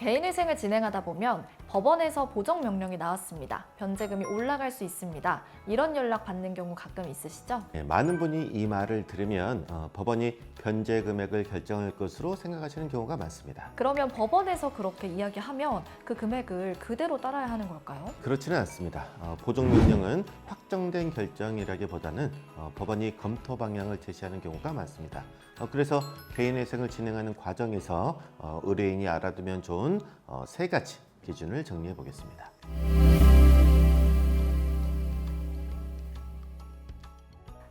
개인회생을 진행하다 보면 법원에서 보정명령이 나왔습니다. 변제금이 올라갈 수 있습니다. 이런 연락 받는 경우 가끔 있으시죠? 네, 많은 분이 이 말을 들으면 법원이 변제 금액을 결정할 것으로 생각하시는 경우가 많습니다. 그러면 법원에서 그렇게 이야기하면 그 금액을 그대로 따라야 하는 걸까요? 그렇지는 않습니다. 보정명령은 확정된 결정이라기보다는 법원이 검토 방향을 제시하는 경우가 많습니다. 그래서 개인회생을 진행하는 과정에서 의뢰인이 알아두면 좋은 세 가지 기준을 정리해 보겠습니다.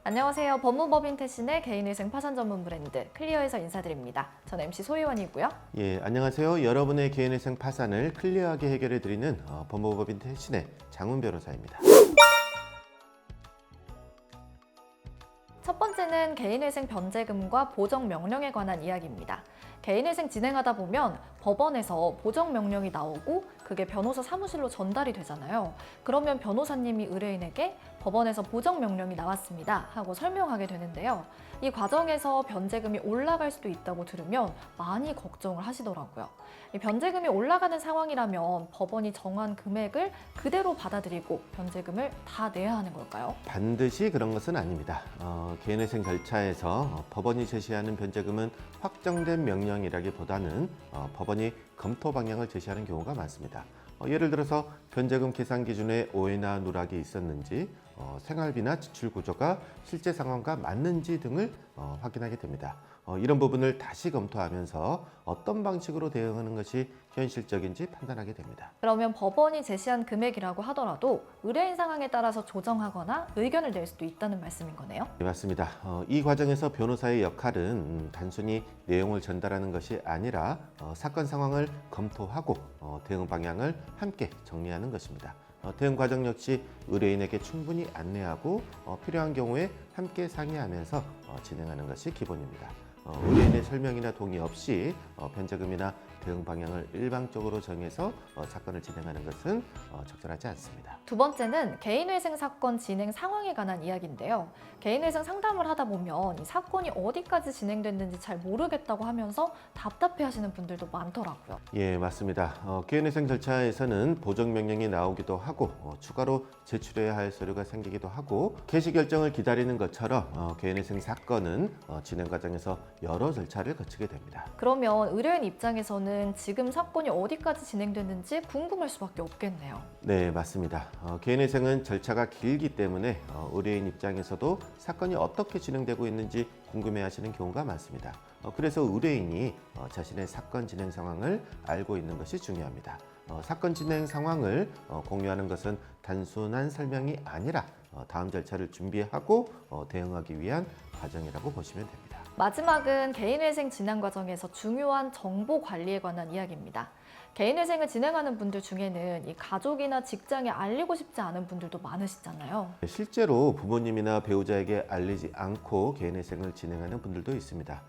안녕하세요. 법무법인 태신의 개인회생 파산 전문 브랜드 클리어에서 인사드립니다. 저는 MC 소희원이고요. 예, 안녕하세요. 여러분의 개인회생 파산을 클리어하게 해결해 드리는 법무법인 태신의 장훈 변호사입니다. 첫 번째는 개인회생 변제금과 보정명령에 관한 이야기입니다. 개인회생 진행하다 보면 법원에서 보정명령이 나오고 그게 변호사 사무실로 전달이 되잖아요. 그러면 변호사님이 의뢰인에게 법원에서 보정명령이 나왔습니다 하고 설명하게 되는데요. 이 과정에서 변제금이 올라갈 수도 있다고 들으면 많이 걱정을 하시더라고요. 이 변제금이 올라가는 상황이라면 법원이 정한 금액을 그대로 받아들이고 변제금을 다 내야 하는 걸까요? 반드시 그런 것은 아닙니다. 개인회생 절차에서 법원이 제시하는 변제금은 확정된 명령이라기보다는 법원이 검토 방향을 제시하는 경우가 많습니다. 예를 들어서 변제금 계산 기준에 오해나 누락이 있었는지, 생활비나 지출 구조가 실제 상황과 맞는지 등을 확인하게 됩니다. 이런 부분을 다시 검토하면서 어떤 방식으로 대응하는 것이 현실적인지 판단하게 됩니다. 그러면 법원이 제시한 금액이라고 하더라도 의뢰인 상황에 따라서 조정하거나 의견을 낼 수도 있다는 말씀인 거네요? 네, 맞습니다. 이 과정에서 변호사의 역할은 단순히 내용을 전달하는 것이 아니라 사건 상황을 검토하고 대응 방향을 함께 정리하는 것입니다. 대응 과정 역시 의뢰인에게 충분히 안내하고 필요한 경우에 함께 상의하면서 진행하는 것이 기본입니다. 의뢰인의 설명이나 동의 없이 변제금이나 대응 방향을 일방적으로 정해서 사건을 진행하는 것은 적절하지 않습니다. 두 번째는 개인회생 사건 진행 상황에 관한 이야기인데요. 개인회생 상담을 하다 보면 이 사건이 어디까지 진행됐는지 잘 모르겠다고 하면서 답답해하시는 분들도 많더라고요. 예, 맞습니다. 개인회생 절차에서는 보정명령이 나오기도 하고 추가로 제출해야 할 서류가 생기기도 하고 개시 결정을 기다리는 것처럼 개인회생 사건은 진행 과정에서 여러 절차를 거치게 됩니다. 그러면 의뢰인 입장에서는 지금 사건이 어디까지 진행됐는지 궁금할 수밖에 없겠네요. 네, 맞습니다. 개인회생은 절차가 길기 때문에 의뢰인 입장에서도 사건이 어떻게 진행되고 있는지 궁금해하시는 경우가 많습니다. 그래서 의뢰인이 자신의 사건 진행 상황을 알고 있는 것이 중요합니다. 사건 진행 상황을 공유하는 것은 단순한 설명이 아니라 다음 절차를 준비하고 대응하기 위한 과정이라고 보시면 됩니다. 마지막은 개인회생 진행 과정에서 중요한 정보 관리에 관한 이야기입니다. 개인회생을 진행하는 분들 중에는 이 가족이나 직장에 알리고 싶지 않은 분들도 많으시잖아요. 실제로 부모님이나 배우자에게 알리지 않고 개인회생을 진행하는 분들도 있습니다.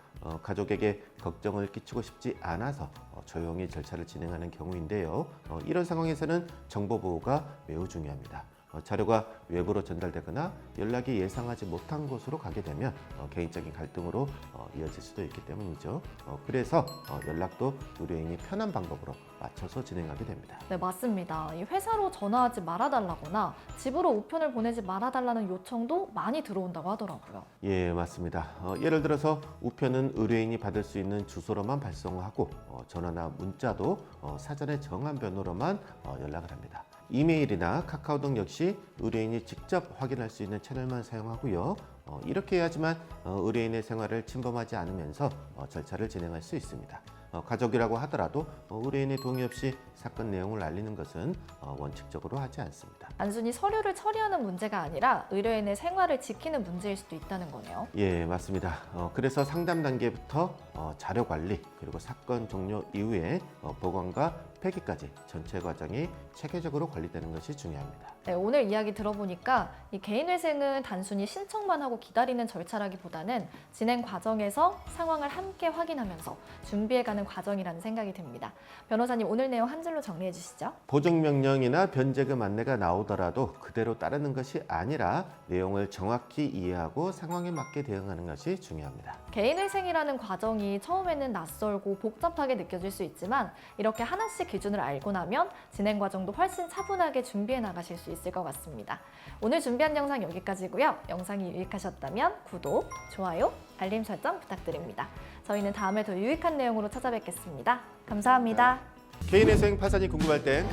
가족에게 걱정을 끼치고 싶지 않아서 조용히 절차를 진행하는 경우인데요. 이런 상황에서는 정보 보호가 매우 중요합니다. 자료가 외부로 전달되거나 연락이 예상하지 못한 곳으로 가게 되면 개인적인 갈등으로 이어질 수도 있기 때문이죠. 그래서 연락도 의뢰인이 편한 방법으로 맞춰서 진행하게 됩니다. 네, 맞습니다. 이 회사로 전화하지 말아달라거나 집으로 우편을 보내지 말아달라는 요청도 많이 들어온다고 하더라고요. 예, 맞습니다. 예를 들어서 우편은 의뢰인이 받을 수 있는 주소로만 발송하고 전화나 문자도 사전에 정한 번호로만 연락을 합니다. 이메일이나 카카오 등 역시 의뢰인이 직접 확인할 수 있는 채널만 사용하고요. 이렇게 해야지만 의뢰인의 생활을 침범하지 않으면서 절차를 진행할 수 있습니다. 가족이라고 하더라도 의뢰인의 동의 없이 사건 내용을 알리는 것은 원칙적으로 하지 않습니다. 단순히 서류를 처리하는 문제가 아니라 의뢰인의 생활을 지키는 문제일 수도 있다는 거네요. 예, 맞습니다. 그래서 상담 단계부터 자료 관리 그리고 사건 종료 이후에 보관과 폐기까지 전체 과정이 체계적으로 관리되는 것이 중요합니다. 네, 오늘 이야기 들어보니까 이 개인회생은 단순히 신청만 하고 기다리는 절차라기보다는 진행 과정에서 상황을 함께 확인하면서 준비해가는 과정이라는 생각이 듭니다. 변호사님, 오늘 내용 한 줄로 정리해 주시죠. 보정명령이나 변제금 안내가 나오더라도 그대로 따르는 것이 아니라 내용을 정확히 이해하고 상황에 맞게 대응하는 것이 중요합니다. 개인회생이라는 과정이 처음에는 낯설고 복잡하게 느껴질 수 있지만 이렇게 하나씩 기준을 알고 나면 진행 과정도 훨씬 차분하게 준비해 나가실 수 있을 것 같습니다. 오늘 준비한 영상 여기까지고요. 영상이 유익하셨다면 구독, 좋아요, 알림 설정 부탁드립니다. 저희는 다음에 더 유익한 내용으로 찾아뵙겠습니다. 감사합니다. 개인회생 파산이 궁금할 땐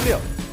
클리어!